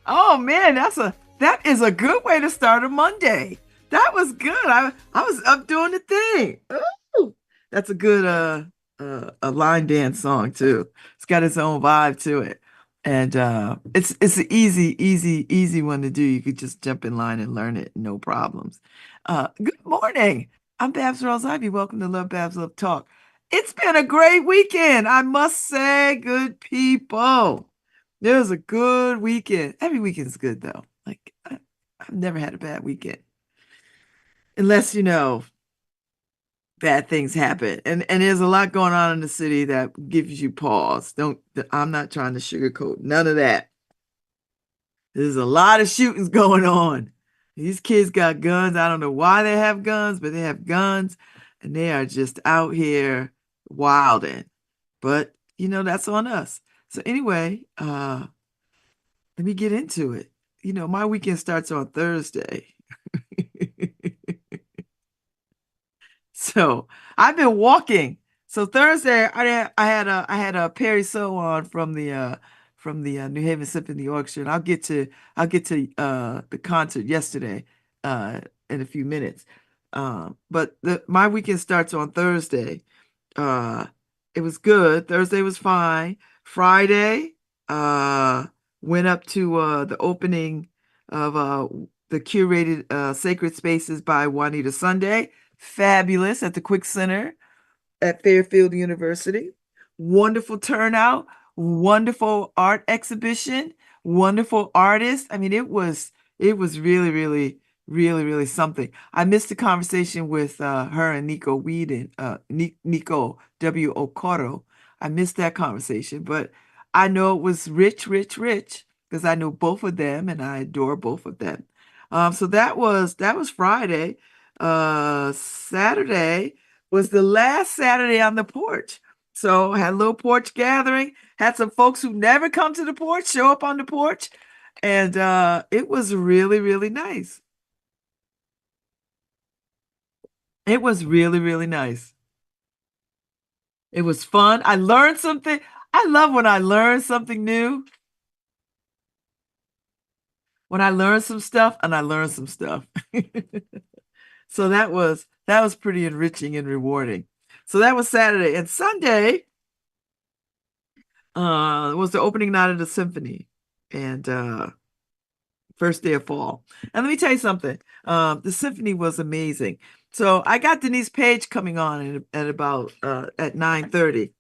Oh man, that is a good way to start a Monday. That was good. I was up doing the thing. Ooh, that's a good a line dance song too. It's got its own vibe to it. And it's an easy one to do. You could just jump in line and learn it, no problems. Good morning. I'm Babz Rawls-Ivy. Welcome to Love Babz Love Talk. It's been a great weekend, I must say, good people. It was a good weekend. Every weekend's good though. I've never had a bad weekend. Unless, bad things happen. And there's a lot going on in the city that gives you pause. Don't I'm not trying to sugarcoat none of that. There's a lot of shootings going on. These kids got guns. I don't know why they have guns, but they have guns and they are just out here wilding. But, that's on us. So anyway, let me get into it. My weekend starts on Thursday. So I've been walking. So Thursday I had a Perry So on from the New Haven Symphony Orchestra. And I'll get to the concert yesterday in a few minutes. But my weekend starts on Thursday. Uh it was good. Thursday was fine. Friday, went up to the opening of the curated Sacred Spaces by Juanita Sunday. Fabulous at the Quick Center at Fairfield University. Wonderful turnout, wonderful art exhibition, wonderful artists. I mean, it was really something. I missed the conversation with her and Nico Whedon, Nico W. Okoro. I missed that conversation, but I know it was rich, because I know both of them and I adore both of them. So that was Friday. Saturday was the last Saturday on the porch. So had a little porch gathering, had some folks who never come to the porch show up on the porch, and it was really nice. It was really nice. It was fun. I learned something. I love when I learn something new, when I learn some stuff and I learn some stuff. So that was pretty enriching and rewarding. So that was Saturday. And Sunday was the opening night of the symphony and first day of fall. And let me tell you something. The symphony was amazing. So I got Denise Page coming on at about at 9:30.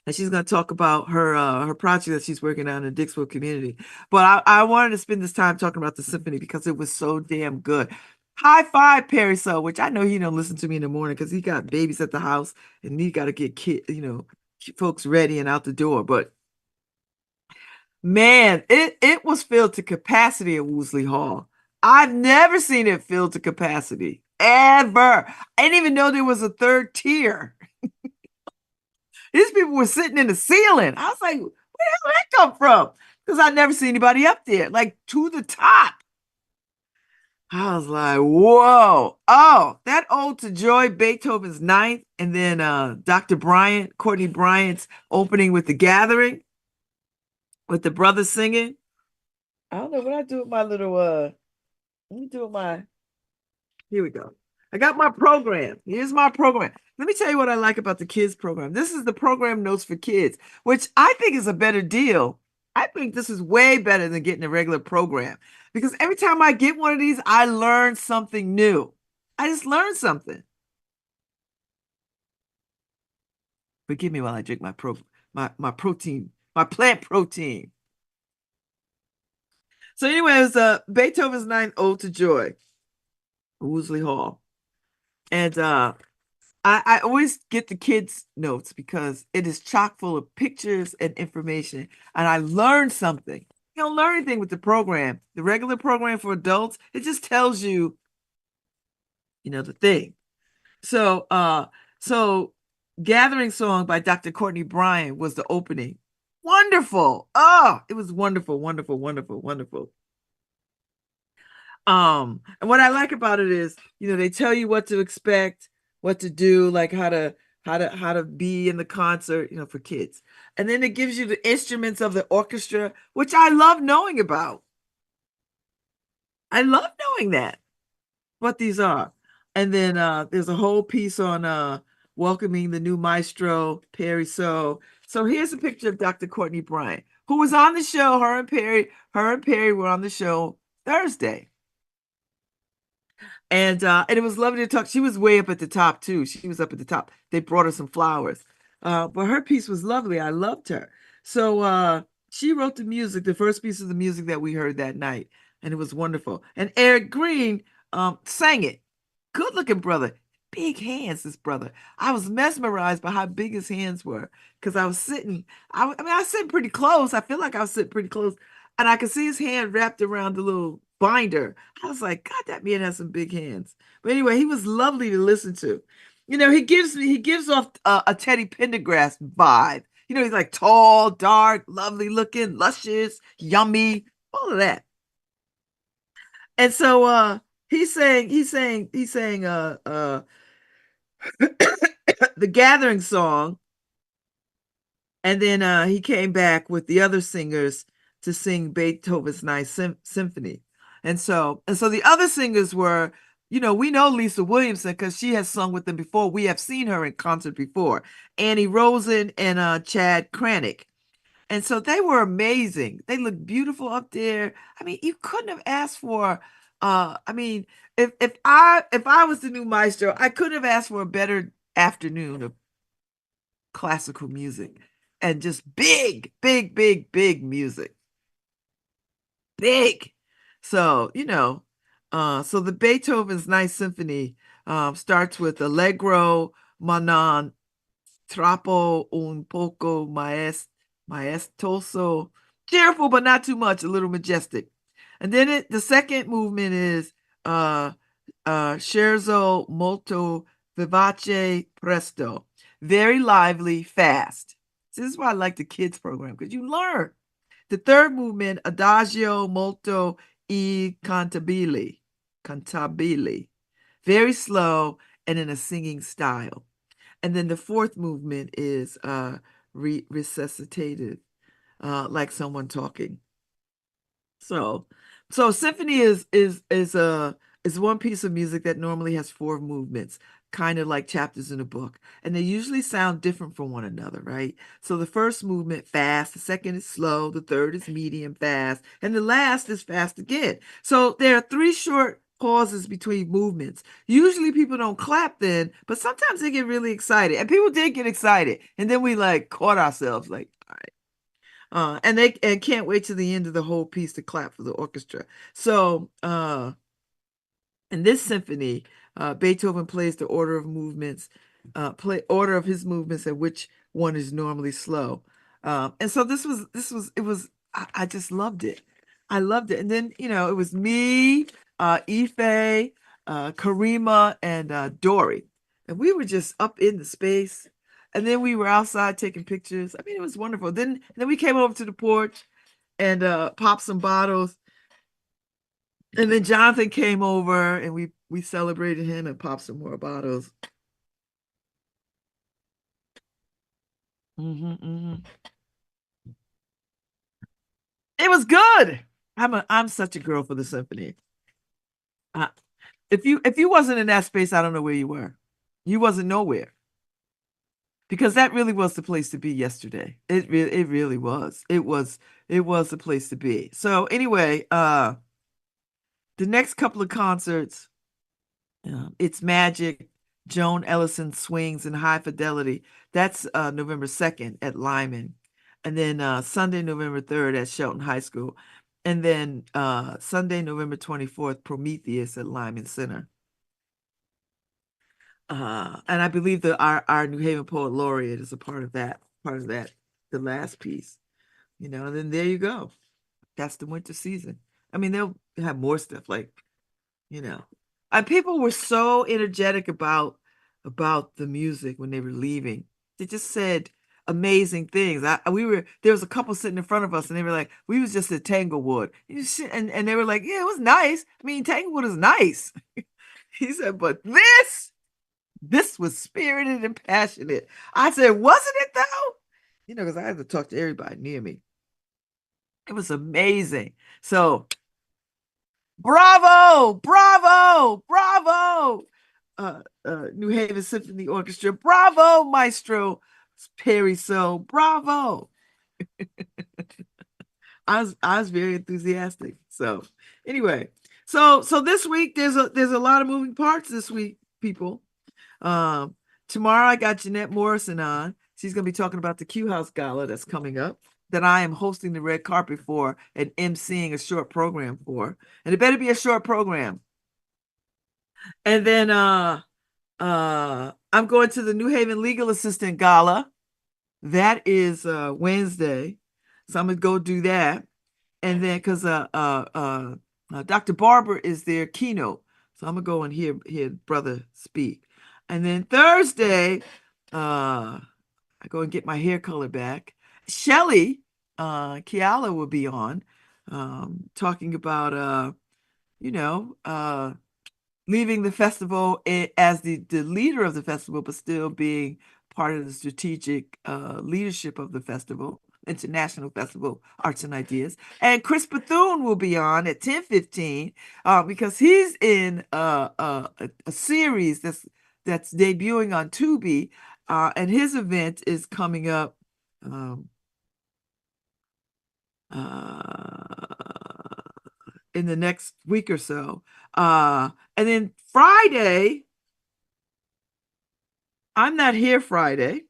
And she's going to talk about her project that she's working on in the Dixville community. But I wanted to spend this time talking about the symphony because it was so damn good. High five, Perry So, which I know he don't listen to me in the morning because he got babies at the house and he got to get folks ready and out the door. But man, it was filled to capacity at Woosley Hall. I've never seen it filled to capacity ever. I didn't even know there was a third tier. These people were sitting in the ceiling. I was like, where the hell did that come from? Because I never see anybody up there, like to the top. I was like, whoa. Oh, that ode to Joy, Beethoven's Ninth, and then Dr. Bryant, Courtney Bryant's opening with The Gathering, with the brothers singing. I don't know what I do with my little let me do with my here we go. I got my program. Here's my program. Let me tell you what I like about the kids program. This is the program notes for kids, which I think is a better deal. I think this is way better than getting a regular program because every time I get one of these, I learn something new. I just learned something. Forgive me while I drink my protein, my plant protein. So anyway, it was Beethoven's Ninth Ode to Joy, Woolsey Hall. And I always get the kids' notes because it is chock full of pictures and information, and I learned something. You don't learn anything with the program. The regular program for adults, it just tells you, the thing. So Gathering Song by Dr. Courtney Bryan was the opening. Wonderful. Oh, it was wonderful. And what I like about it is, they tell you what to expect, what to do, like how to be in the concert, for kids. And then it gives you the instruments of the orchestra, which I love knowing about. I love knowing that, what these are. And then there's a whole piece on welcoming the new maestro, Perry So. So here's a picture of Dr. Courtney Bryant, who was on the show. Her and Perry were on the show Thursday. And it was lovely to talk. She was way up at the top too. She was up at the top. They brought her some flowers. But her piece was lovely. I loved her. So she wrote the music, the first piece of the music that we heard that night, and it was wonderful. And Eric Green sang it. Good looking brother. Big hands, this brother. I was mesmerized by how big his hands were because I was sitting, I was sitting pretty close. I feel like I was sitting pretty close, and I could see his hand wrapped around the little binder. I was like, God, that man has some big hands. But anyway, he was lovely to listen to. He gives off a Teddy Pendergrass vibe. He's like tall, dark, lovely looking, luscious, yummy, all of that. And so he sang the Gathering song, and then he came back with the other singers to sing Beethoven's Ninth Symphony. And so the other singers were, we know Lisa Williamson because she has sung with them before. We have seen her in concert before. Annie Rosen and Chad Kranick. And so they were amazing. They looked beautiful up there. I mean, you couldn't have asked for I mean, if I was the new maestro, I couldn't have asked for a better afternoon of classical music and just big, big, big, big music. Big. So, so the Beethoven's Ninth Symphony starts with Allegro ma non troppo un poco maestoso, cheerful but not too much, a little majestic. And then the second movement is uh scherzo molto vivace presto, very lively, fast. This is why I like the kids program because you learn. The third movement, adagio molto cantabile, very slow and in a singing style. And then the fourth movement is resuscitated, like someone talking. So, so symphony is one piece of music that normally has four movements, kind of like chapters in a book, and they usually sound different from one another, right? So the first movement fast, the second is slow, the third is medium fast, and the last is fast again. So there are three short pauses between movements. Usually people don't clap then, but sometimes they get really excited, and people did get excited, and then we like caught ourselves like, all right. And can't wait to the end of the whole piece to clap for the orchestra. So in this symphony, Beethoven plays the order of his movements and which one is normally slow. And so I just loved it. I loved it. And then, it was me, Ife, Karima, and Dory. And we were just up in the space. And then we were outside taking pictures. I mean, it was wonderful. Then we came over to the porch and popped some bottles. And then Jonathan came over and we celebrated him and popped some more bottles. Hmm. It was good. I'm such a girl for the symphony. Uh, if you wasn't in that space, I don't know where you were. You wasn't nowhere because that really was the place to be yesterday. It really was. It was the place to be. So anyway, the next couple of concerts, It's Magic, Joan Ellison Swings and High Fidelity. That's November 2nd at Lyman. And then Sunday, November 3rd at Shelton High School. And then Sunday, November 24th, Prometheus at Lyman Center. And I believe that our New Haven Poet Laureate is a part of that, the last piece, and then there you go. That's the winter season. I mean, they'll have more stuff like, you know, and people were so energetic about the music when they were leaving. They just said amazing things. There was a couple sitting in front of us and they were like, we was just at Tanglewood. And they were like, yeah, it was nice. I mean, Tanglewood is nice. He said, but This was spirited and passionate. I said, wasn't it though? Because I had to talk to everybody near me. It was amazing. So, bravo, bravo, bravo. New Haven Symphony Orchestra. Bravo, Maestro Perry. So, bravo. I was very enthusiastic. So, anyway, so this week there's a lot of moving parts this week, people. Um, Tomorrow I got Jeanette Morrison on. She's going to be talking about the Q House Gala that's coming up, that I am hosting the red carpet for and emceeing a short program for. And it better be a short program. And then I'm going to the New Haven Legal Assistant Gala. That is Wednesday. So I'm gonna go do that. And then because Dr. Barber is their keynote. So I'm gonna go and hear brother speak. And then Thursday, I go and get my hair color back. Shelly Kiala will be on, talking about you know, leaving the festival as the leader of the festival, but still being part of the strategic leadership of the festival, International Festival Arts and Ideas. And Chris Bethune will be on at 10:15 because he's in a series that's debuting on Tubi, and his event is coming up. Um, uh, in the next week or so. And then Friday, I'm not here Friday.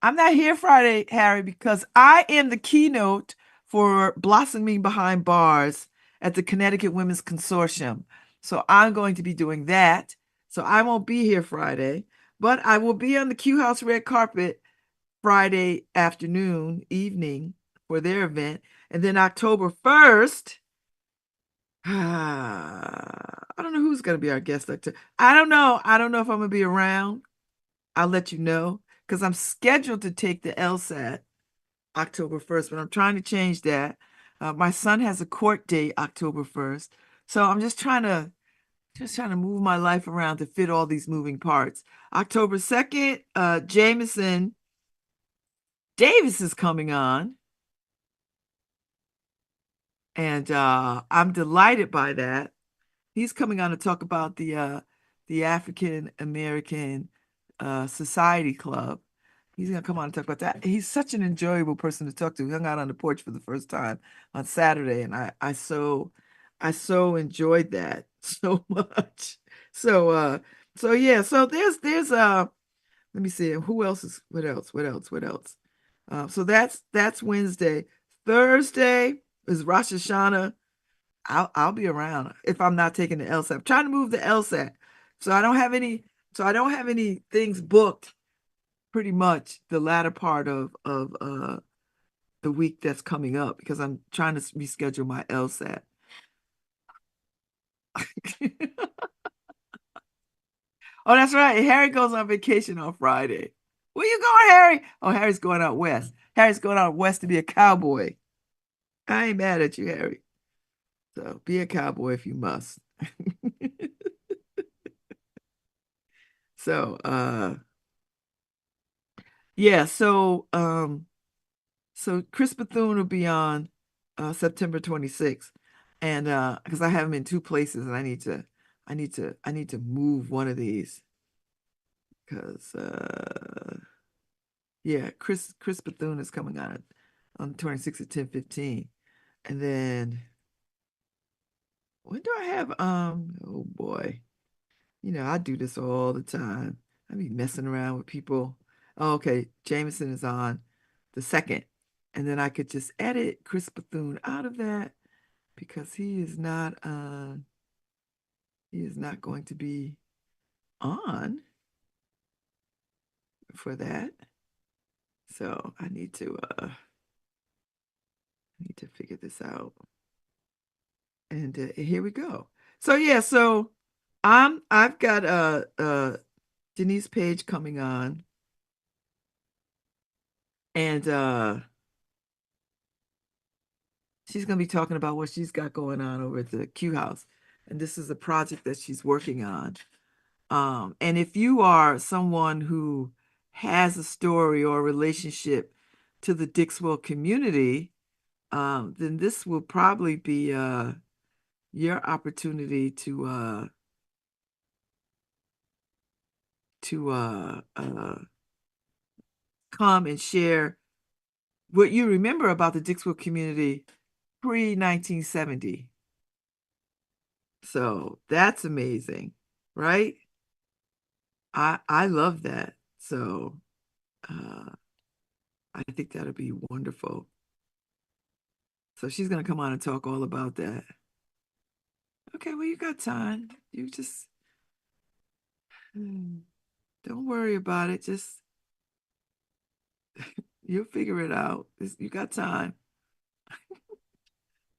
I'm not here Friday, Harry, because I am the keynote for Blossoming Behind Bars at the Connecticut Women's Consortium. So I'm going to be doing that. So I won't be here Friday, but I will be on the Q House red carpet Friday afternoon, evening for their event. And then October 1st, I don't know who's going to be our guest lecturer. I don't know. I don't know if I'm going to be around. I'll let you know because I'm scheduled to take the LSAT October 1st, but I'm trying to change that. My son has a court date October 1st. So I'm just trying to move my life around to fit all these moving parts. October 2nd, Jameson Davis is coming on. And I'm delighted by that. He's coming on to talk about the African American Society Club. He's gonna come on and talk about that. He's such an enjoyable person to talk to. We hung out on the porch for the first time on Saturday, and I so enjoyed that so much. So yeah, so there's let me see who else is what else. So that's Wednesday. Thursday is Rosh Hashanah. I'll be around if I'm not taking the LSAT. I'm trying to move the LSAT. So I don't have any things booked pretty much the latter part of the week that's coming up because I'm trying to reschedule my LSAT. Oh, that's right. Harry goes on vacation on Friday. Where you going, Harry? Oh, Harry's going out west. Harry's going out west to be a cowboy. I ain't mad at you, Harry. So be a cowboy if you must. So yeah, so Chris Bethune will be on September 26th. And because I have him in two places and I need to move one of these because yeah, Chris Bethune is coming on the 26th at 10:15. And then when do I have oh boy. I do this all the time. I be messing around with people. Oh, okay, Jameson is on the second. And then I could just edit Chris Bethune out of that because he is not going to be on for that. So I need to figure this out. And here we go. So yeah, so I've got Denise Page coming on, and she's going to be talking about what she's got going on over at the Q House. And this is a project that she's working on. And if you are someone who has a story or a relationship to the Dixwell community, then this will probably be your opportunity to come and share what you remember about the Dixwell community pre-1970. So that's amazing, right? I love that. So uh, I think that'll be wonderful. So she's gonna come on and talk all about that. Okay, well, you got time. You just don't worry about it. Just you'll figure it out. You got time.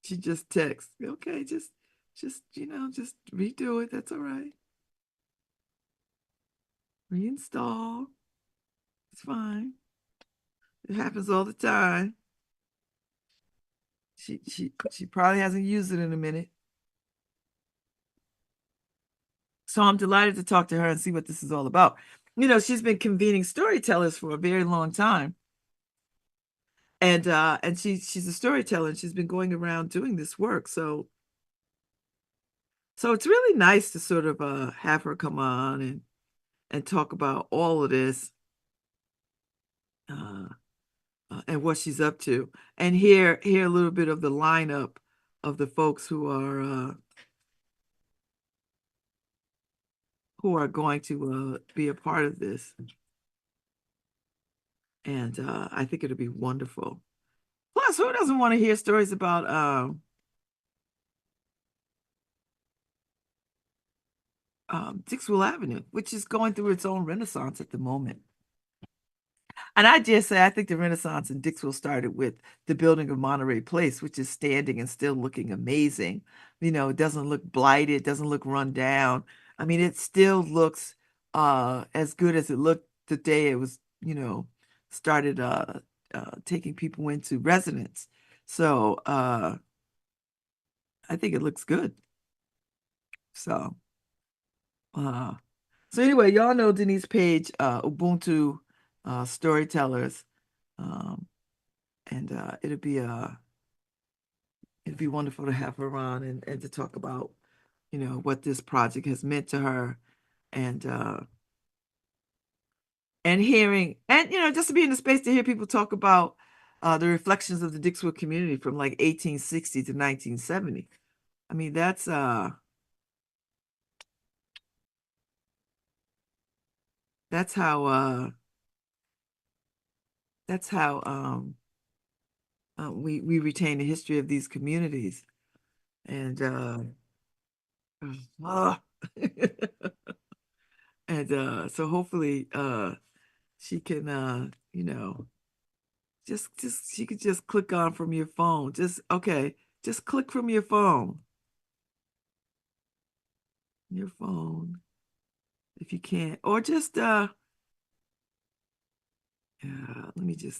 She just texts. Okay, just just redo it. That's all right. Reinstall. It's fine. It happens all the time. She probably hasn't used it in a minute. So I'm delighted to talk to her and see what this is all about. She's been convening storytellers for a very long time. And she's a storyteller and she's been going around doing this work. So it's really nice to sort of have her come on and talk about all of this uh, and what she's up to, and hear a little bit of the lineup of the folks who are going to be a part of this. And I think it'll be wonderful. Plus, who doesn't want to hear stories about Dixwell Avenue, which is going through its own renaissance at the moment? And I just say, I think the Renaissance in Dixwell started with the building of Monterey Place, which is standing and still looking amazing. It doesn't look blighted, it doesn't look run down. I mean, it still looks as good as it looked the day it was, started taking people into residence. So I think it looks good. So uh so anyway, y'all know Denise Page, Ubuntu storytellers. Um, and it'd be wonderful to have her on and to talk about what this project has meant to her, and hearing, and just to be in the space to hear people talk about the reflections of the Dixwood community from like 1860 to 1970. I mean, that's how we retain the history of these communities. And uh, and so hopefully she can just she could just click on from your phone. Just click from your phone if you can, or just let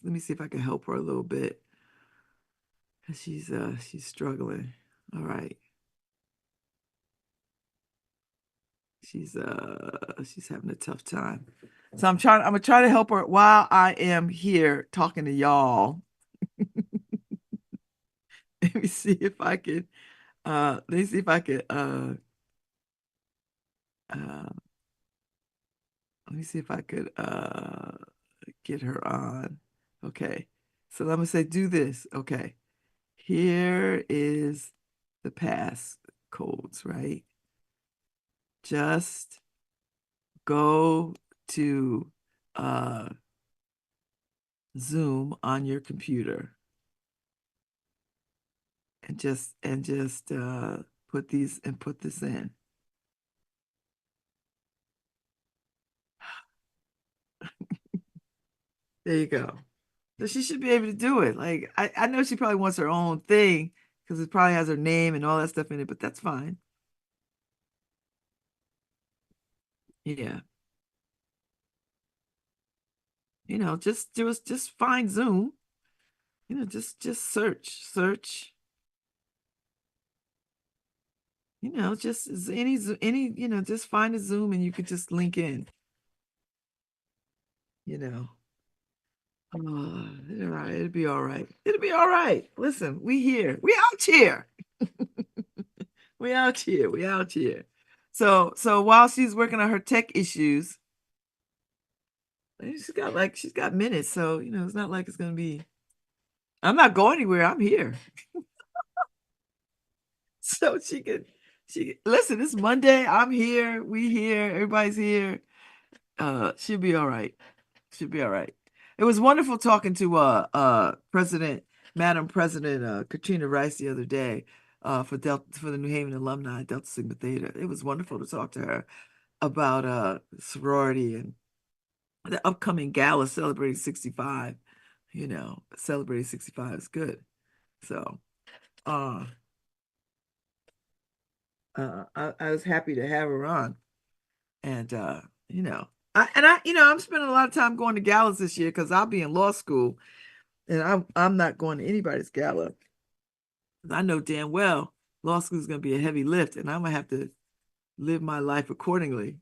me see if I can help her a little bit. She's struggling. All right. She's having a tough time. So I'm gonna try to help her while I am here talking to y'all. Let me see if I can uh let me see if I could get her on. Okay. So I'm gonna say do this. Okay. Here is the pass codes, right? Just go to uh Zoom on your computer and just put this in. There you go. So she should be able to do it. Like I know she probably wants her own thing because it probably has her name and all that stuff in it, but that's fine. Yeah. Just find Zoom. Just search. just just find a Zoom and you could just link in, you know. All right, it'll be all right. It'll be all right. Listen, we here. We out here. We out here. We out here. So while she's working on her tech issues, she's got minutes. So, it's not like it's gonna be. I'm not going anywhere. I'm here. So she listen, it's Monday. I'm here. We here. Everybody's here. She'll be all right. She'll be all right. It was wonderful talking to Madam President Katrina Rice the other day for the New Haven alumni Delta Sigma Theta. It was wonderful to talk to her about sorority and the upcoming gala celebrating 65. Celebrating 65 is good. So uh I was happy to have her on. And I'm spending a lot of time going to galas this year because I'll be in law school, and I'm not going to anybody's gala. I know damn well law school is going to be a heavy lift, and I'm gonna have to live my life accordingly,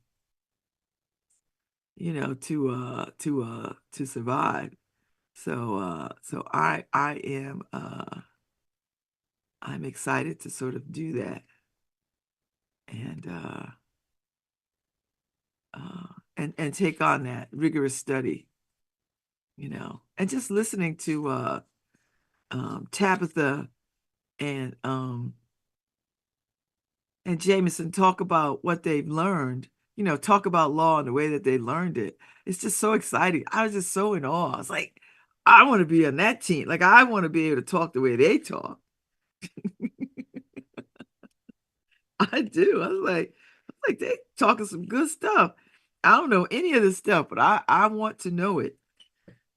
to survive. So I am I'm excited to sort of do that, and and take on that rigorous study, and just listening to Tabitha and Jameson talk about what they've learned, talk about law and the way that they learned it. It's just so exciting. I was just so in awe. I was like, I want to be on that team. Like, I want to be able to talk the way they talk. I do. I was like, they talking some good stuff. I don't know any of this stuff, but I want to know it.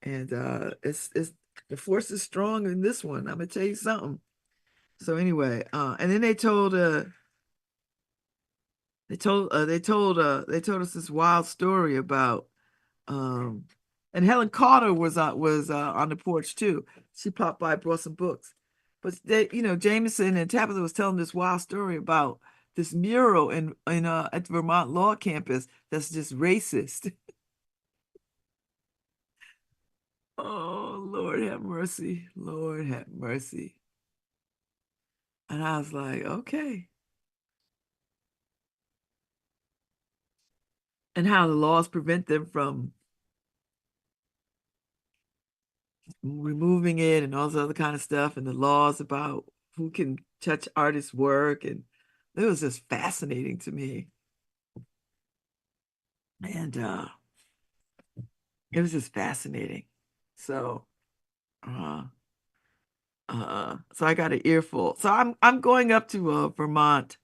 And it's the force is strong in this one. I'm gonna tell you something. So anyway, and then they told us this wild story about and Helen Carter was on the porch too. She popped by, brought some books. But Jameson and Tabitha was telling this wild story about this mural in at the Vermont Law Campus that's just racist. Oh, Lord have mercy. Lord have mercy. And I was like, okay. And how the laws prevent them from removing it and all this other kind of stuff, and the laws about who can touch artists' work. And it was just fascinating to me. And it was just fascinating. So so I got an earful. So I'm going up to Vermont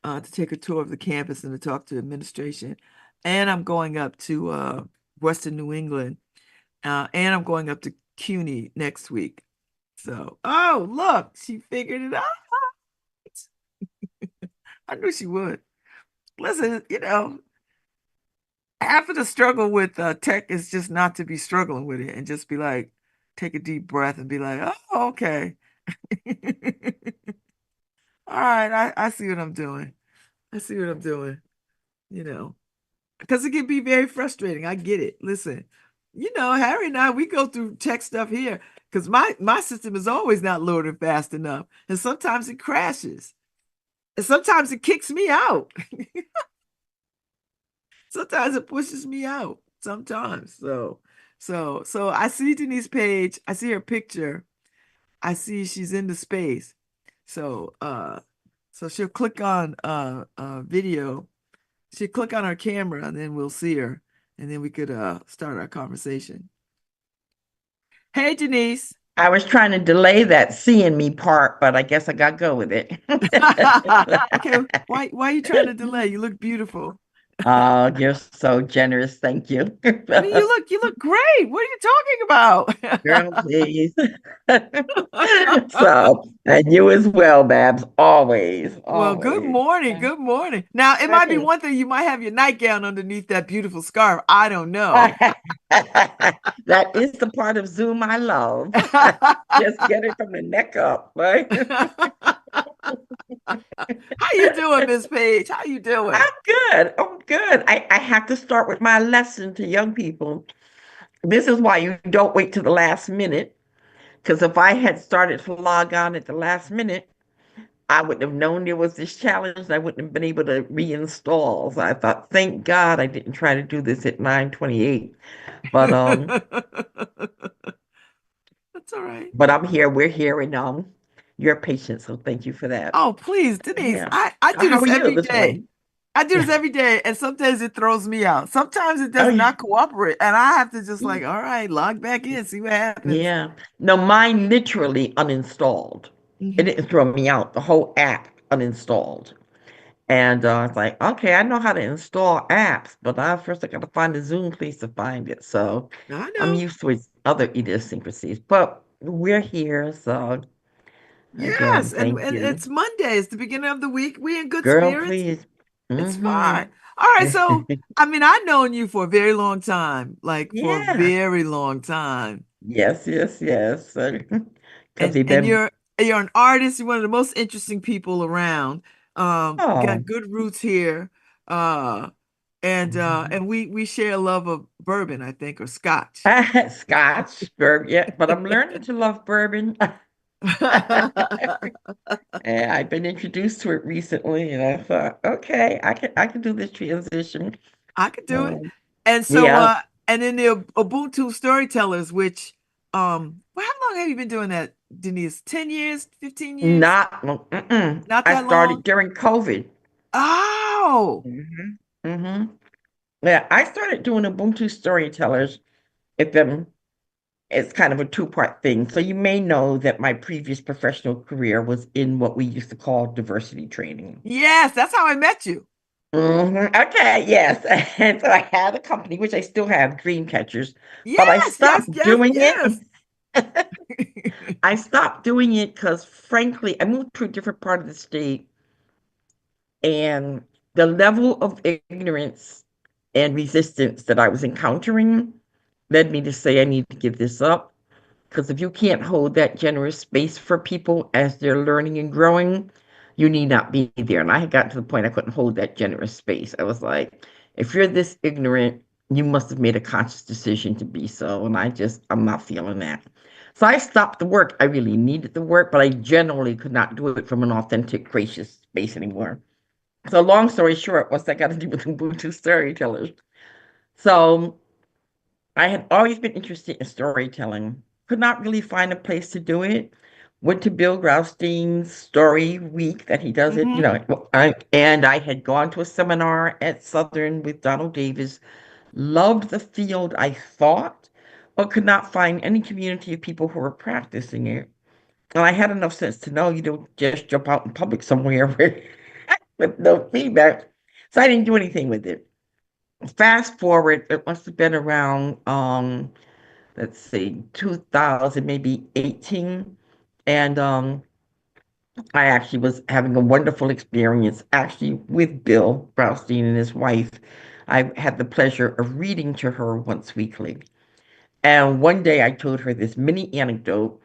to take a tour of the campus and to talk to administration. And I'm going up to Western New England. And I'm going up to CUNY next week. So, oh, look, she figured it out. I knew she would. Listen, half of the struggle with tech is just not to be struggling with it and just be like, take a deep breath and be like, oh, okay. All right, I see what I'm doing. I see what I'm doing, because it can be very frustrating. I get it. Listen, Harry and I, we go through tech stuff here because my system is always not loading fast enough. And sometimes it crashes. And sometimes it kicks me out. Sometimes it pushes me out. Sometimes. So I see Denise Page. I see her picture. I see she's in the space. So so she'll click on video. She'll click on our camera and then we'll see her. And then we could start our conversation. Hey, Denise. I was trying to delay that seeing me part, but I guess I got to go with it. Okay, why are you trying to delay? You look beautiful. Oh, you're so generous. Thank you. I mean, you look great. What are you talking Girl, about? please. So, and you as well, Babs. Always, Well, good always. morning. Good morning. Now, it might be Hey. one thing you might have your nightgown underneath that beautiful scarf. I don't know. That is the part of Zoom I love. Just get it from the neck up, right? How you doing, Miss Page? How you doing? I'm good. I'm good. I have to start with my lesson to young people. This is why you don't wait to the last minute. Because if I had started to log on at the last minute, I wouldn't have known there was this challenge. And I wouldn't have been able to reinstall. So I thought, thank God I didn't try to do this at 9:28. But That's all right. but I'm here. We're here, and you're patient. So thank you for that. Oh, please, Denise. Yeah. I do How this are you every this day. morning? I do this every day, and sometimes it throws me out. Sometimes it Oh does yeah. not cooperate, and I have to just like, all right, log back in, see what happens. Yeah. No, mine literally uninstalled. It Hmm. didn't throw me out. The whole app uninstalled. And I was like, okay, I know how to install apps, but first I got to find a Zoom place to find it. So I I'm know. used to its other idiosyncrasies, but we're here. So again, Yes, and, thank and you. it's Monday. It's the beginning of the week. We in good Girl, spirits. please. It's Mm-hmm. fine. All right, so I mean, I've known you for a very long time, like for a Yeah. very long time. Yes, yes, yes. Because And they've and been, you're an artist, you're one of the most interesting people around. Got oh, good roots here. Uh and we share a love of bourbon, I think, or scotch. Scotch, bourbon. Yeah, but I'm learning to love bourbon. And I've been introduced to it recently, and I thought, okay, I can do this transition. I could do it. Um, And so yeah, and then the Ubuntu storytellers, which well, how long have you been doing that, Denise? 10 years, 15 years? not mm-mm. Not I that long? started during COVID. Oh, Hmm. Hmm. Yeah, I started doing Ubuntu storytellers. If it's kind of a two-part thing. So you may know that my previous professional career was in what we used to call diversity training. yes, that's how I met you. Okay, yes. And so I had a company, which I still have, Dream Catchers, but I Yes, yes, stopped yes, doing yes. it. I stopped doing it because, frankly, I moved to a different part of the state, and the level of ignorance and resistance that I was encountering led me to say I need to give this up. Because if you can't hold that generous space for people as they're learning and growing, you need not be there. And I had gotten to the point I couldn't hold that generous space. I was like, if you're this ignorant, you must have made a conscious decision to be so. And I'm not feeling that. So I stopped the work. I really needed the work, but I generally could not do it from an authentic, gracious space anymore. So long story short, what's that got to do with Ubuntu storytellers? So I had always been interested in storytelling, could not really find a place to do it. Went to Bill Graustein's story week that he does it, Hmm. and I had gone to a seminar at Southern with Donald Davis, loved the field, I thought, but could not find any community of people who were practicing it. And I had enough sense to know you don't just jump out in public somewhere with no feedback. So I didn't do anything with it. Fast forward, it must have been around let's see, 2000, maybe 18. And I actually was having a wonderful experience actually with Bill Braustein and his wife. I had the pleasure of reading to her once weekly. And one day I told her this mini anecdote,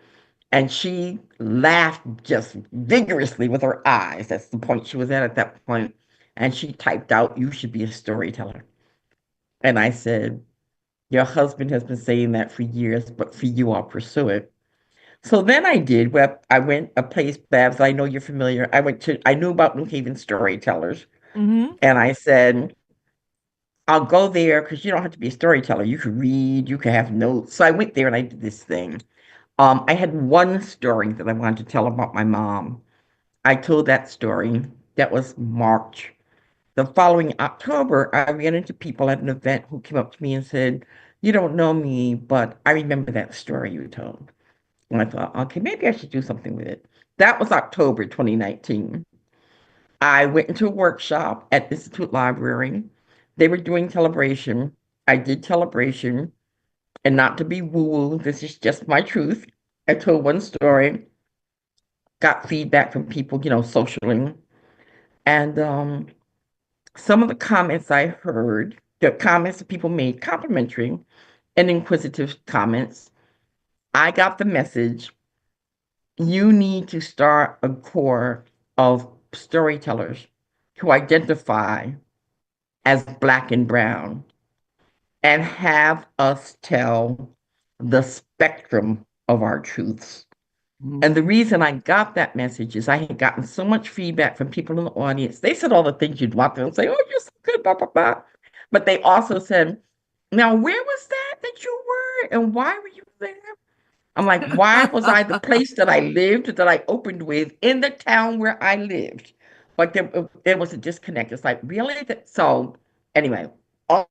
and she laughed just vigorously with her eyes. That's the point she was at that point. And she typed out, "You should be a storyteller." And I said, "Your husband has been saying that for years, but for you, I'll pursue it." So then I did. Well, I went a place, Babz. I know you're familiar. I knew about New Haven storytellers, Hmm. and I said, I'll go there because you don't have to be a storyteller. You can read, you can have notes. So I went there and I did this thing. I had one story that I wanted to tell about my mom. I told that story. That was March. The following October, I ran into people at an event who came up to me and said, "You don't know me, but I remember that story you told." And I thought, okay, maybe I should do something with it. That was October 2019. I went into a workshop at Institute Library. They were doing Celebration. I did Celebration, and not to be woo-woo, this is just my truth. I told one story, got feedback from people, socially. And some of the comments I heard, the comments that people made, complimentary and inquisitive comments, I got the message. You need to start a core of storytellers who identify as Black and brown and have us tell the spectrum of our truths. And the Mhm. reason I got that message is I had gotten so much feedback from people in the audience. They said all the things you'd want them to say, oh, you're so good, blah, blah, blah. But they also said, now, where was that you were and why were you there? I'm like, why was I the place that I lived, that I opened with, in the town where I lived? But there was a disconnect. It's like, really? So, anyway, all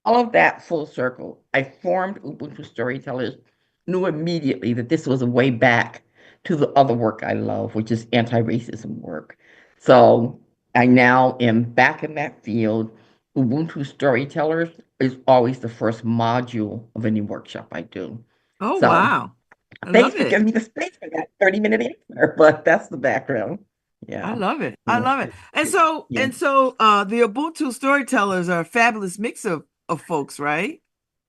of that full circle, I formed Ubuntu Storytellers, knew immediately that this was a way back to the other work I love, which is anti-racism work. So I now am back in that field. Ubuntu Storytellers is always the first module of any workshop I do. Oh, So wow. I thanks love for it. giving me the space for that 30-minute answer, but that's the background. I Yeah. love it. I Yeah. love it. And so Yeah. and so the Ubuntu storytellers are a fabulous mix of folks, right?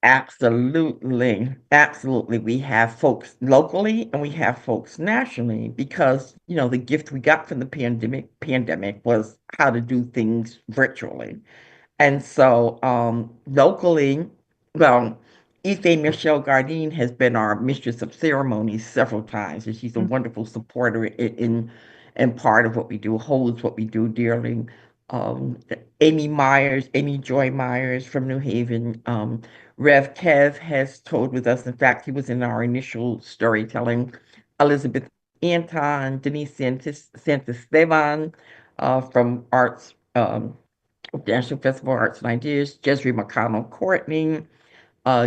Absolutely. Absolutely. We have folks locally and we have folks nationally because, the gift we got from the pandemic was how to do things virtually. And so locally, well, Ife Michelle Gardine has been our mistress of ceremonies several times, and she's a wonderful supporter in part of what we do, holds what we do dearly. Um, Amy Joy Myers from New Haven, Rev Kev has toured with us. In fact, he was in our initial storytelling. Elizabeth Anton, Denise Santisteban from Arts. National Festival of Arts and Ideas, Jesry McConnell Courtney,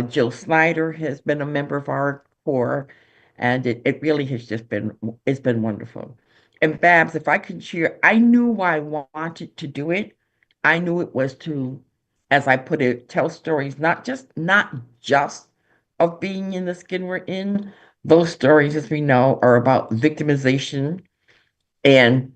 Jill Snyder has been a member of our core, and it really has just been wonderful. And Babz, if I could share, I knew why I wanted to do it. I knew it was to, as I put it, tell stories, not just of being in the skin we're in. Those stories, as we know, are about victimization and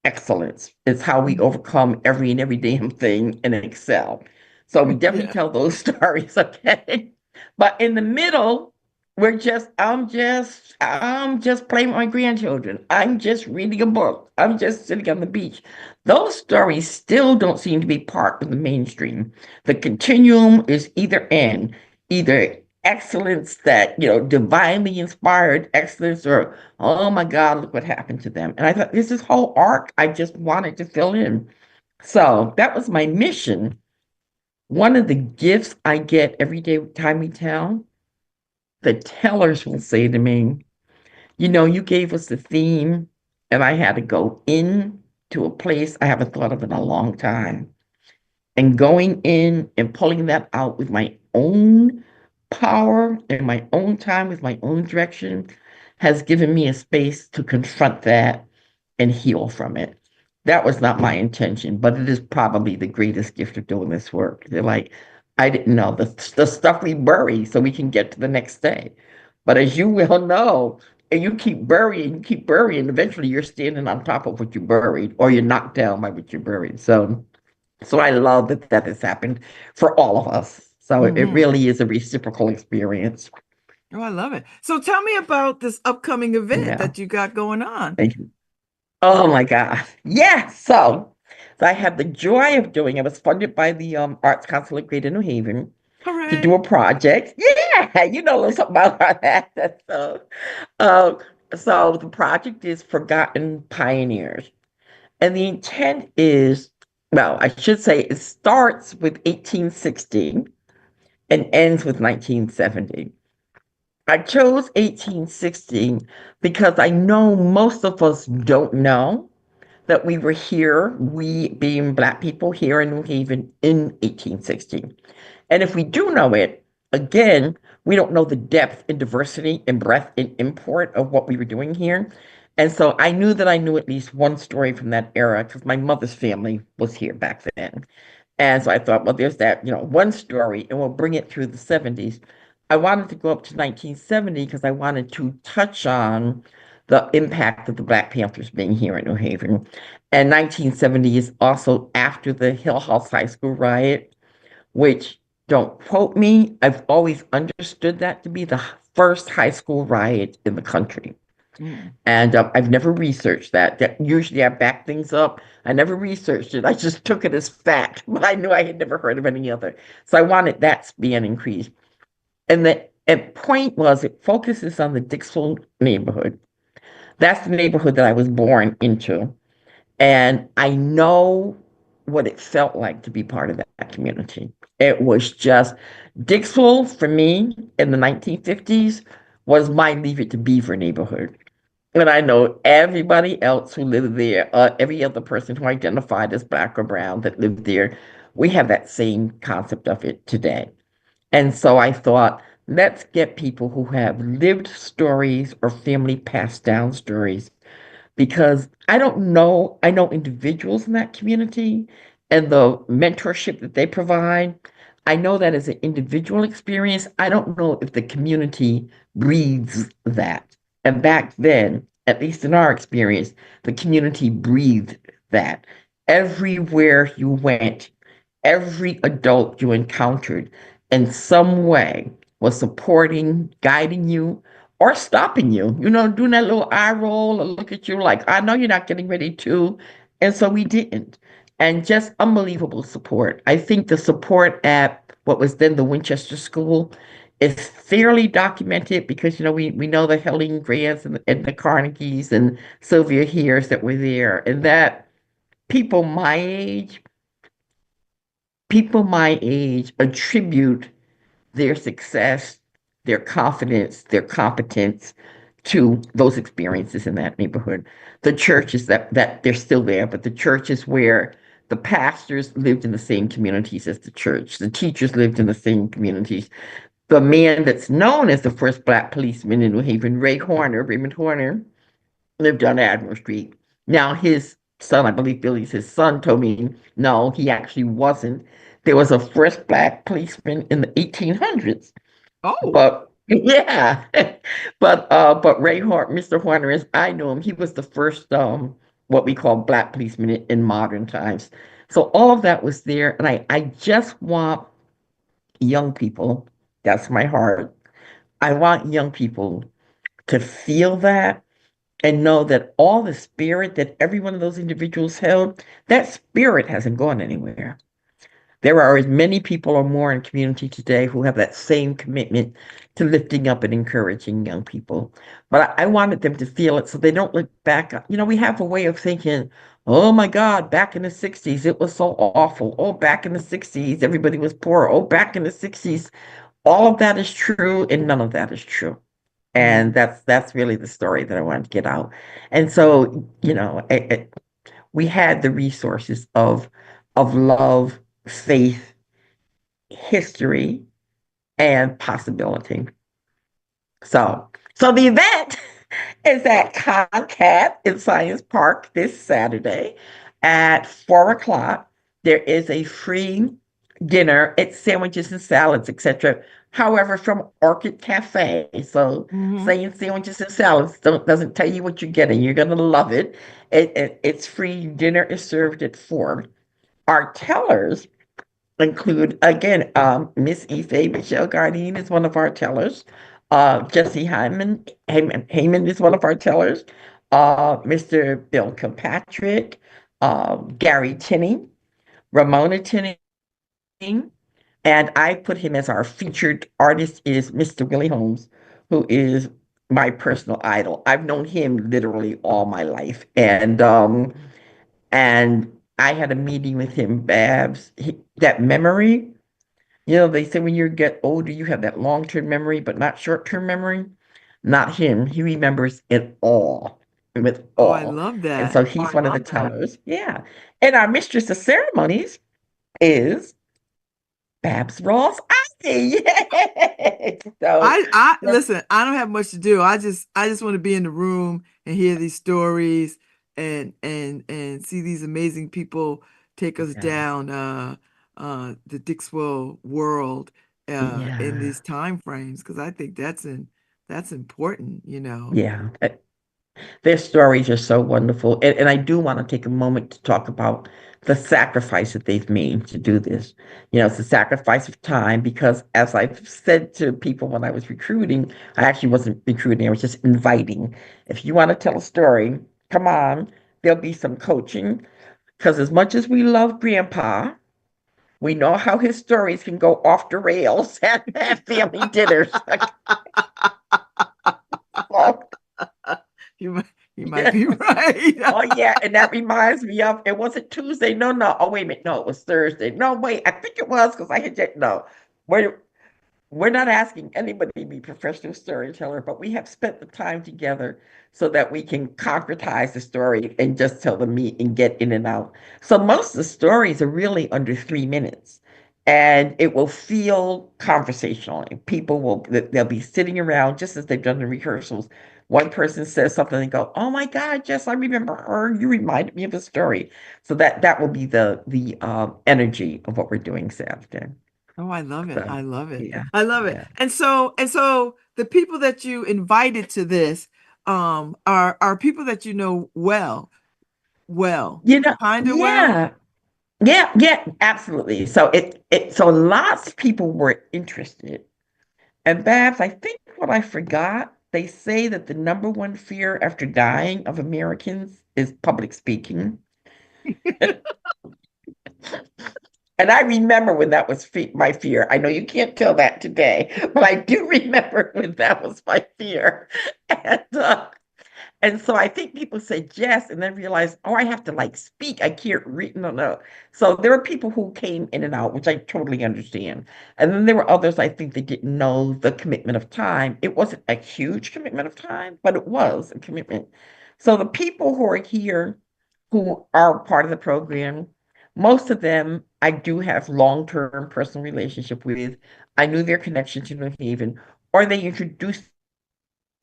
excellence. It's how we Mhm. overcome every and every damn thing and excel. So we definitely Yeah. tell those stories, okay? But in the middle, I'm just playing with my grandchildren. I'm just reading a book. I'm just sitting on the beach. Those stories still don't seem to be part of the mainstream. The continuum is either excellence that, divinely inspired excellence, or oh my God, look what happened to them. And I thought this whole arc I just wanted to fill in. So that was my mission. One of the gifts I get every day time we tell, the tellers will say to me, you gave us the theme, and I had to go in to a place I haven't thought of in a long time. And going in and pulling that out with my own power and my own time with my own direction has given me a space to confront that and heal from it. That was not my intention, but it is probably the greatest gift of doing this work. They're like, I didn't know the stuff we bury so we can get to the next day. But as you well know, and you keep burying, eventually you're standing on top of what you buried, or you're knocked down by what you buried. So I love that has happened for all of us. So it Hmm. really is a reciprocal experience. Oh, I love it. So tell me about this upcoming event Yeah. that you got going on. Thank you. Oh my God. Yeah. So I had the joy of doing. I was funded by the Arts Council of Greater New Haven to do a Hooray. project. Yeah, a little something about that. Uh, so the project is Forgotten Pioneers. And the intent is, well, I should say it starts with 1860 and ends with 1970. I chose 1816 because I know most of us don't know that we were here, we being Black people here in New Haven in 1816. And if we do know it, again, we don't know the depth and diversity and breadth and import of what we were doing here. And so I knew that I knew at least one story from that era because my mother's family was here back then. And so I thought, well, there's that, one story, and we'll bring it through the 70s. I wanted to go up to 1970 because I wanted to touch on the impact of the Black Panthers being here in New Haven. And 1970 is also after the Hill House High School riot, which, don't quote me, I've always understood that to be the first high school riot in the country. Mm. And I've never researched that. Usually I back things up. I never researched it. I just took it as fact, but I knew I had never heard of any other. So I wanted that to be an increase. And the point was it focuses on the Dixville neighborhood. That's the neighborhood that I was born into. And I know what it felt like to be part of that community. It was just Dixville for me in the 1950s was my Leave It to Beaver neighborhood. And I know everybody else who lived there, every other person who identified as Black or brown that lived there, we have that same concept of it today. And so I thought, let's get people who have lived stories or family passed down stories because I know individuals in that community and the mentorship that they provide. I know that as an individual experience. I don't know if the community breathes that. And back then, at least in our experience, the community breathed that. Everywhere you went, every adult you encountered in some way was supporting, guiding you, or stopping you, doing that little eye roll or look at you like, I know you're not getting ready to. And so we didn't. And just unbelievable support. I think the support at what was then the Winchester School is fairly documented because, we know the Helen Grants and the Carnegies and Sylvia Hears that were there, and that people my age, people my age attribute their success, their confidence, their competence to those experiences in that neighborhood. The churches that they're still there, but the churches where the pastors lived in the same communities as the church, the teachers lived in the same communities. The man that's known as the first Black policeman in New Haven, Raymond Horner, lived on Admiral Street. Now, his son, I believe Billy's his son, told me no, he actually wasn't. There was a first Black policeman in the 1800s, Oh, but yeah, but Mr. Horner, as I know him, he was the first what we call Black policeman in modern times. So all of that was there, and I just want young people. That's my heart. I want young people to feel that and know that all the spirit that every one of those individuals held, that spirit hasn't gone anywhere. There are as many people or more in community today who have that same commitment to lifting up and encouraging young people. But I wanted them to feel it so they don't look back. We have a way of thinking, oh my God, back in the 60s, it was so awful. Oh, back in the 60s, everybody was poor. Oh, back in the 60s, all of that is true and none of that is true. And mm, that's really the story that I wanted to get out. And so, we had the resources of love, faith, history, and possibility. So the event is at Concat in Science Park this Saturday at 4 o'clock. There is a free dinner. It's sandwiches and salads, etc. However, from Orchid Cafe. So hmm. saying sandwiches and salads doesn't tell you what you're getting. You're gonna love it. It's free. Dinner is served at 4. Our tellers include again Miss Ife Michelle Gardine is one of our tellers. Jesse Hyman is one of our tellers. Mr. Bill Kilpatrick, Gary Tinney, Ramona Tinney, and I put him as our featured artist is Mr. Willie Holmes, who is my personal idol. I've known him literally all my life, and I had a meeting with him, Babz. That memory, they say when you get older, you have that long-term memory, but not short-term memory. Not him. He remembers it all, with Oh, I all. love And that. so he's one of the tellers. Yeah. And our mistress of ceremonies is Babz Rawls-Ivy. Yay! So, I so, listen, I don't have much to do. I just want to be in the room and hear these stories and see these amazing people take us yeah, down the Dixwell world in yeah, these time frames because I think that's important. yeah. Their stories are so wonderful. And I do want to take a moment to talk about the sacrifice that they've made to do this. It's a sacrifice of time because, as I've said to people when I was recruiting, I actually wasn't recruiting, I was just inviting. If you want to tell a story, come on, there'll be some coaching. Because as much as we love Grandpa, we know how his stories can go off the rails at family dinners. So, You might, you might yeah. be right. Oh yeah, and that reminds me of it wasn't Tuesday. No, no. Oh wait a minute. No, it was Thursday. No, wait. I think it was because I had just no. We're we're not asking anybody to be a professional storyteller, but we have spent the time together so that we can concretize the story and just tell the meat and get in and out. So most of the stories are really under 3 minutes, and it will feel conversational. And people will they'll be sitting around just as they've done the rehearsals. One person says something and go, "Oh my God, Jess, I remember her. You reminded me of a story." So that will be the energy of what we're doing Saturday. Oh, I love it. So I love it. yeah, I love it. yeah. And so the people that you invited to this are people that you know well, kind of well. Yeah, yeah, absolutely. So lots of people were interested. And Babs, I think what I forgot, they say that the number one fear after dying of Americans is public speaking. And I remember when that was my fear. I know you can't tell that today, but I do remember when that was my fear. And so I think people say yes and then realize, oh, I have to like speak. I can't read. No, no. So there were people who came in and out, which I totally understand. And then there were others I think they didn't know the commitment of time. It wasn't a huge commitment of time, but it was a commitment. So the people who are here who are part of the program, most of them I do have long-term personal relationship with. I knew their connection to New Haven, or they introduced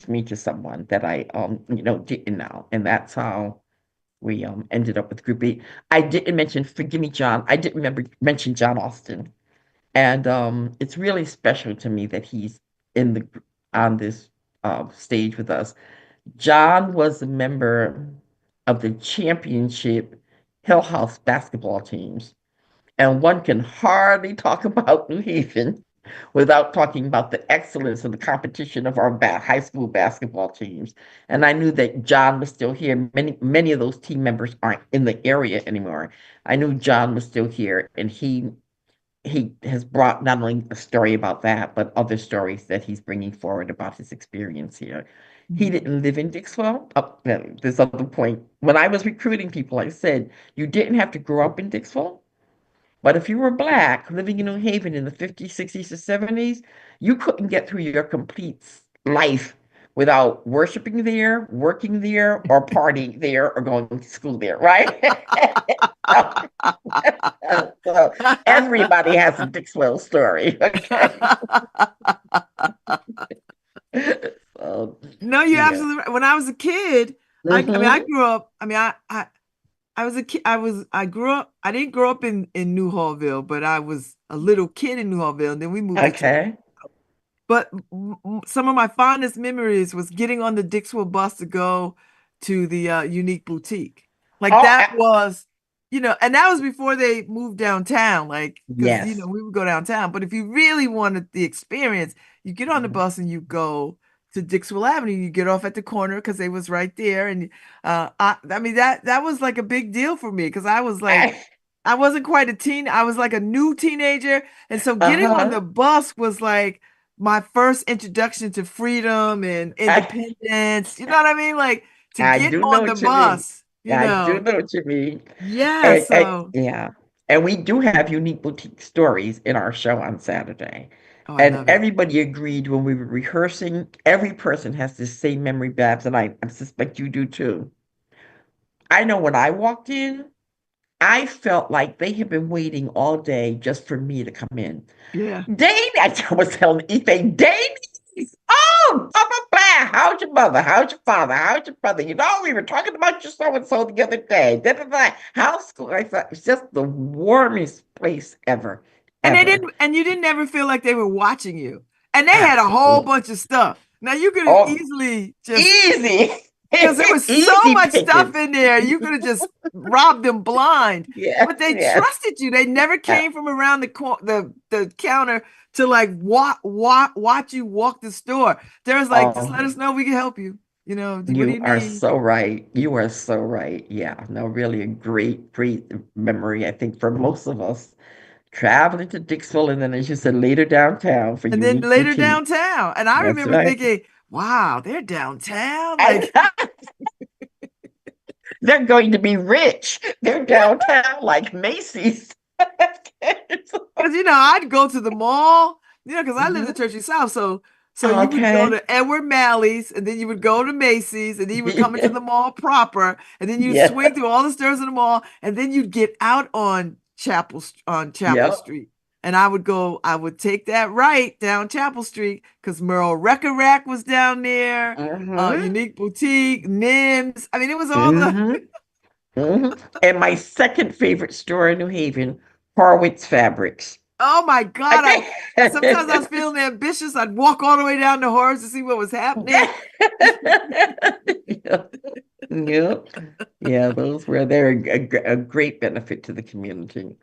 me to someone that I didn't know. And that's how we ended up with Group B. I didn't mention, forgive me, John, I didn't remember mention John Austin. And it's really special to me that he's in the on this stage with us. John was a member of the championship Hill House basketball teams. And one can hardly talk about New Haven without talking about the excellence of the competition of our high school basketball teams. And I knew that John was still here. Many of those team members aren't in the area anymore. I knew John was still here, and he has brought not only a story about that, but other stories that he's bringing forward about his experience here. He Mhm. didn't live in Dixwell. This other point. When I was recruiting people, I said, you didn't have to grow up in Dixwell. But if you were Black living in New Haven in the 50s, 60s, or 70s, you couldn't get through your complete life without worshiping there, working there, or partying there, or going to school there, right? So everybody has a Dixwell story, okay? So, No, you're yeah. absolutely right. When I was a kid, I mean, I Hmm. grew up. I mean, I was a kid. I grew up. I didn't grow up in New Hallville, but I was a little kid in New Hallville, and then we moved to. Okay. But some of my fondest memories was getting on the Dixwell bus to go to the Unique Boutique. Like Oh, that was, and that was before they moved downtown. Like, because yes. we would go downtown. But if you really wanted the experience, you get on the bus and you go to Dixwell Avenue. You get off at the corner because they was right there. And I mean that was like a big deal for me because I was like, I wasn't quite a teen. I was like a new teenager, and so getting on the Uh-huh. bus was like my first introduction to freedom and independence. You know what I mean? Like to I get do know on the what you mean. bus, I do know what you mean. Yeah, And so yeah, and we do have unique boutique stories in our show on Saturday. oh, I And love it. everybody agreed when we were rehearsing, every person has the same memory, Babs, and I suspect you do too. I know when I walked in, I felt like they had been waiting all day just for me to come in. Yeah. Dane, I was telling Ife, Dane, oh, blah, blah, blah. How's your mother? How's your father? How's your brother? We were talking about your so and so the other day. Da, da, da. How's school? I thought it's just the warmest place ever, And they ever. didn't and you didn't ever feel like they were watching you. And they had a whole Absolutely. bunch of stuff. Now you could have Oh, easily just easy. because there was so Easy much stuff pickings. in there. You could have just robbed them blind, Yes, but they yes. trusted you. They never Uh, came from around the counter to like watch you walk the store. There was like, just let Oh, us know, we can help you. What do you you are need? so right. You are so right. Yeah, no, really a great, great memory, I think, for most of us. Traveling to Dixville and then, as you said, later downtown for And then unique later boutique. downtown. And I That's remember right. thinking, wow, they're downtown. And Like, they're going to be rich. They're downtown like Macy's. because I'd go to the mall, because I lived in Mhm. Churchy South. So you would go Okay. to Edward Malley's, and then you would go to Macy's, and then you would come into the mall proper, and then you'd Yeah. swing through all the stores in the mall, and then you'd get out on Chapel Yep. Street. And I would take that right down Chapel Street because Merle Record Rack was down there, Hmm. Unique Boutique, Nims. I mean, it was all the Hmm. Hmm. And my second favorite store in New Haven, Horwitz Fabrics. Oh my I God. Sometimes I was think. feeling ambitious. I'd walk all the way down to Horace to see what was happening. Yeah. Yeah. Yeah, those were they're a great benefit to the community.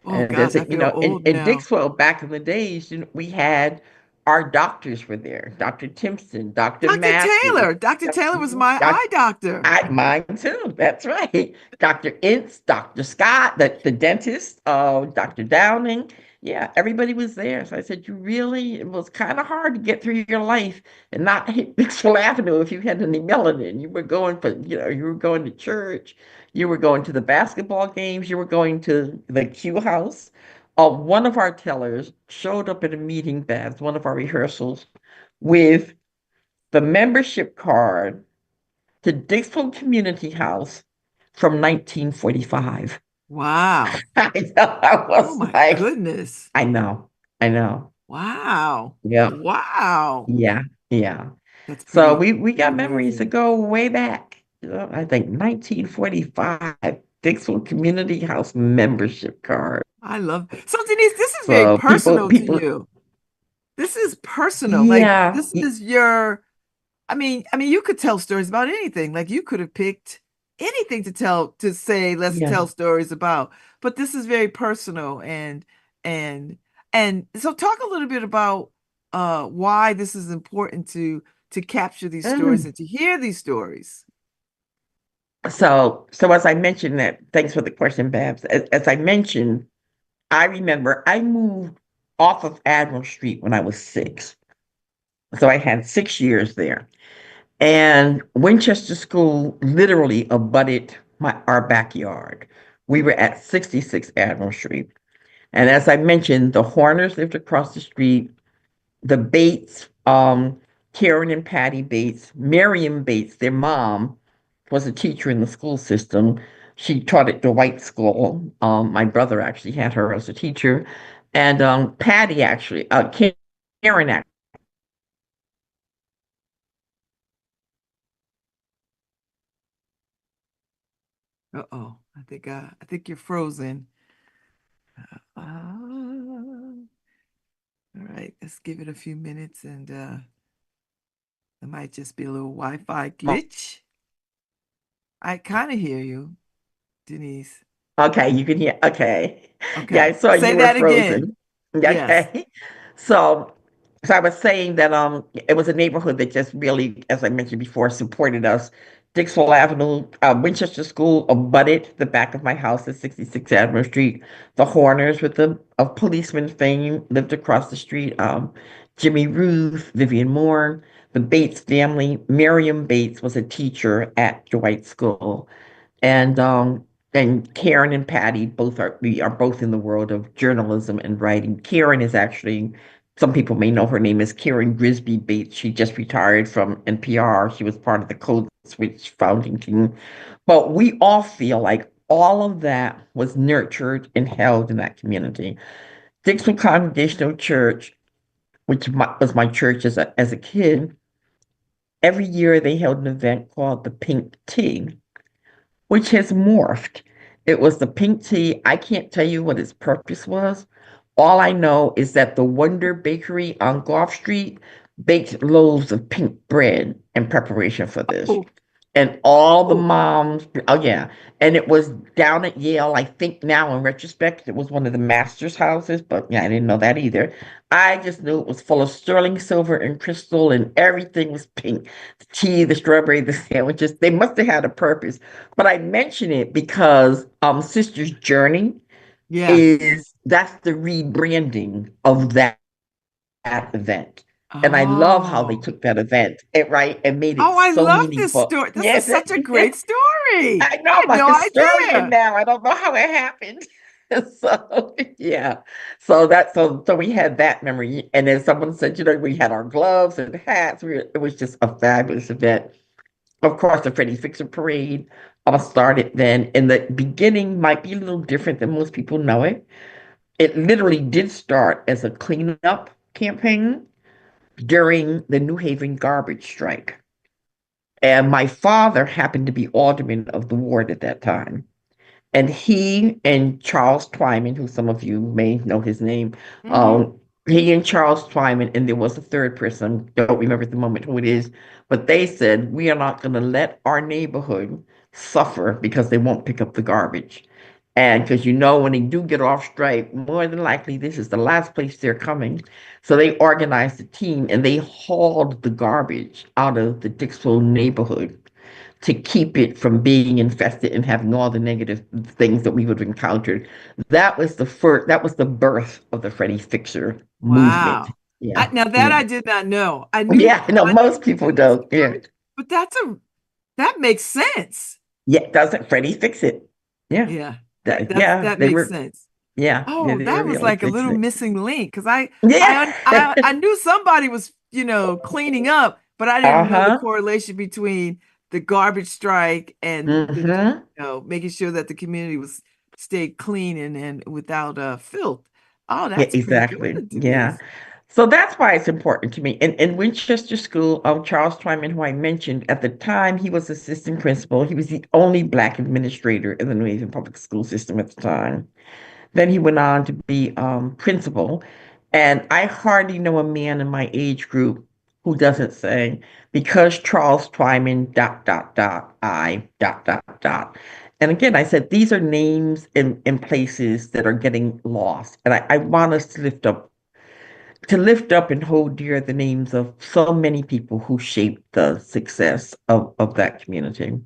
Oh And gosh, there's I a, feel in, old in now. Dixwell back in the days, we had our doctors were there. Dr. Timpson, Dr. Dr. Mathis, Taylor. Dr. Taylor was my Dr. eye doctor. Mine too. That's right. Dr. Ince, Dr. Scott, the dentist, Dr. Downing. Yeah, everybody was there. So I said, it was kind of hard to get through your life and not hit Bixwell Avenue if you had any melanin. You were going to church, you were going to the basketball games, you were going to the Q house. One of our tellers showed up at a meeting, Babs, one of our rehearsals, with the membership card to Dixville Community House from 1945. Wow. I know. I Oh was my like, goodness. I know, I know. Wow. Yeah, Wow. yeah, yeah. That's So pretty we pretty got memories that amazing. go way back. I think 1945, Dixville Community House membership card. I love. So Denise, this is very So personal to people, you. This is personal. Like yeah, this is your I mean, you could tell stories about anything. Like you could have picked anything to say, let's yeah. tell stories about. But this is very personal and and so talk a little bit about why this is important to capture these stories Mm. and to hear these stories. So as I mentioned that, thanks for the question, Babs. As I mentioned, I remember I moved off of Admiral Street when I was 6. So I had 6 years there. And Winchester School literally abutted our backyard. We were at 66 Admiral Street. And as I mentioned, the Horners lived across the street. The Bates, Karen and Patty Bates, Miriam Bates, their mom, was a teacher in the school system. She taught at the White School. My brother actually had her as a teacher. And Patty actually, Karen actually. Uh-oh. I think you're frozen. All right, let's give it a few minutes and it might just be a little Wi-Fi glitch. I kind of hear you, Denise. Okay, you can hear. Okay. Yeah, I Okay. saw Say you were that again. frozen. Yes. Okay. So, so I was saying that it was a neighborhood that just really, as I mentioned before, supported us. Dixwell Avenue, Winchester School abutted the back of my house at 66 Admiral Street. The Horners, with the of policeman fame, lived across the street. Jimmy Ruth, Vivian Moore, the Bates family. Miriam Bates was a teacher at Dwight School. And Karen and Patty we are both in the world of journalism and writing. Karen is actually, some people may know her name is Karen Grisby Bates. She just retired from NPR. She was part of the Code Switch founding team. But we all feel like all of that was nurtured and held in that community. Dixon Congregational Church, which was my church as a kid, every year they held an event called the Pink Tea, which has morphed. It was the pink tea. I can't tell you what its purpose was. All I know is that the Wonder Bakery on Gulf Street baked loaves of pink bread in preparation for this. Oh, And all the Oh, moms, oh yeah. And it was down at Yale. I think now in retrospect, it was one of the master's houses, but yeah, I didn't know that either. I just knew it was full of sterling silver and crystal, and everything was pink. The tea, the strawberry, the sandwiches. They must have had a purpose. But I mention it because Sister's Journey yeah. is that's the rebranding of that event. And I love how they Oh. took that event, right, and made it Oh, I so love this meaningful. story. This is Yes, such a great story. I I know had I'm a no historian idea. now. I don't know how it happened. So yeah. So we had that memory. And then someone said, we had our gloves and hats. It was just a fabulous event. Of course, the Freddie Fixer Parade started then. In the beginning might be a little different than most people know it. It literally did start as a cleanup campaign during the New Haven garbage strike. And my father happened to be alderman of the ward at that time. And he and Charles Twyman, who some of you may know his name, Hmm. um, he and Charles Twyman, and there was a third person, don't remember at the moment who it is, but they said, we are not going to let our neighborhood suffer because they won't pick up the garbage. And because when they do get off strike, more than likely this is the last place they're coming. So they organized a team and they hauled the garbage out of the Dixville neighborhood to keep it from being infested and having all the negative things that we would have encountered. That was the birth of the Freddie Fixer movement. Wow. Yeah. Now that Yeah. I did not know. Yeah. No, I knew most you people did this don't. Yeah. garbage, but that makes sense. Yeah. Doesn't Freddie fix it? Yeah. Yeah. Yeah. That They makes were, sense. yeah. Yeah, Oh, they that were was really like a fixing little it. missing link because Yeah. I knew somebody was, cleaning up, but I didn't know the Uh-huh. correlation between the garbage strike and Mm-hmm. making sure that the community was stayed clean and without filth. Oh, Yeah, that's pretty exactly. good, Yeah. Denise. So that's why it's important to me. In Winchester School, Charles Twyman, who I mentioned at the time, he was assistant principal. He was the only Black administrator in the New Haven public school system at the time. Then he went on to be principal. And I hardly know a man in my age group who doesn't say, because Charles Twyman, dot, dot, dot, I, dot, dot, dot. And again, I said, these are names and places that are getting lost. And I want us to lift up and hold dear the names of so many people who shaped the success of that community.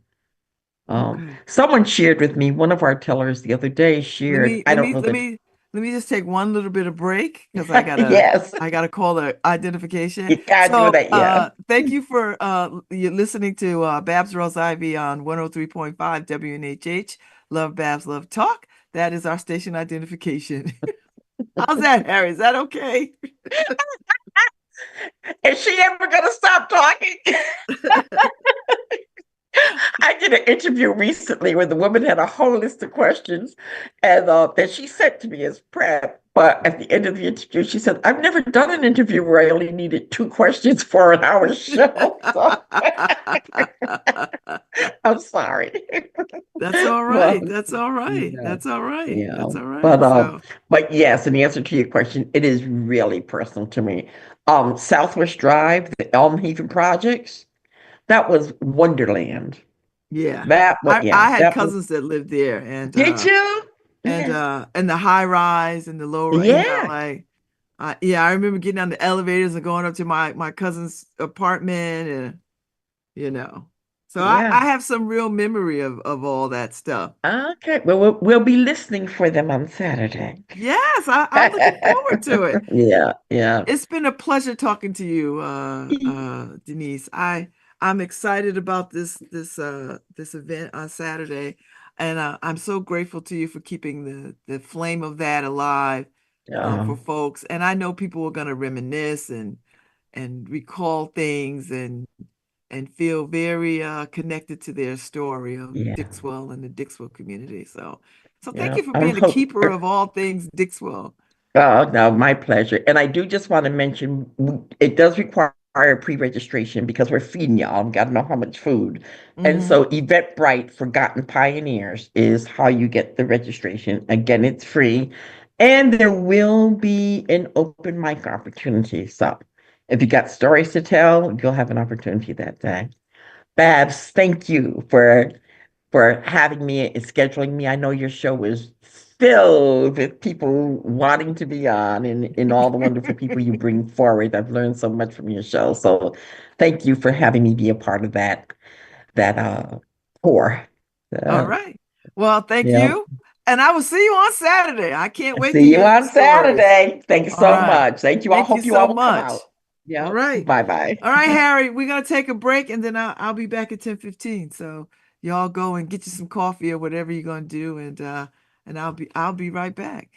Okay. Someone shared with me, one of our tellers the other day shared, I don't know that, Let me just take one little bit of break because yes, I gotta call the identification. you gotta do So that, yeah. thank you for you listening to Babz Rawls-Ivy on 103.5 WNHH. Love Babz, Love Talk. That is our station identification. How's that, Harry? Is that okay? Is she ever gonna stop talking? I did an interview recently where the woman had a whole list of questions and that she sent to me as prep. But at the end of the interview, she said, I've never done an interview where I only needed two questions for an hour show. So I'm sorry. That's all But right. That's all right. yeah, That's all right. yeah. That's all right. But So, but yes, in answer to your question, it is really personal to me. Southwest Drive, the Elm Haven projects, that was Wonderland. yeah. Yeah, I had that was. cousins that lived there Did you? Yeah. and the high rise and the low, Yeah. like yeah, I remember getting on the elevators and going up to my cousin's apartment and you know. So Yeah. I have some real memory of all that stuff. Okay. Well, we'll be listening for them on Saturday. Yes, I'm looking forward to it. Yeah. Yeah. It's been a pleasure talking to you, Denise. I'm excited about this event on Saturday, and I'm so grateful to you for keeping the flame of that alive for Um, folks. And I know people are going to reminisce and recall things and feel very connected to their story of yeah. Dixwell and the Dixwell community. So thank Yeah. you for being a keeper of all things Dixwell. Oh, no, my pleasure. And I do just want to mention it does require pre-registration because we're feeding y'all. We got to know how much food. And Hmm. so Eventbrite Forgotten Pioneers is how you get the registration. Again, it's free. And there will be an open mic opportunity. So if you got stories to tell, you'll have an opportunity that day. Babs, thank you for having me and scheduling me. I know your show is filled with people wanting to be on and all the wonderful people you bring forward. I've learned so much from your show. So thank you for having me be a part of that tour. All Uh, right. Well, thank yeah. you. And I will see you on Saturday. I can't wait to See you hear the on stories. Saturday. Thank you All so right. much. Thank you. I Thank you hope you all so will come out. much. All Yeah. right. Bye bye. All right, Harry, we're gonna take a break and then I'll be back at 10:15. So y'all go and get you some coffee or whatever you're gonna do and I'll be right back.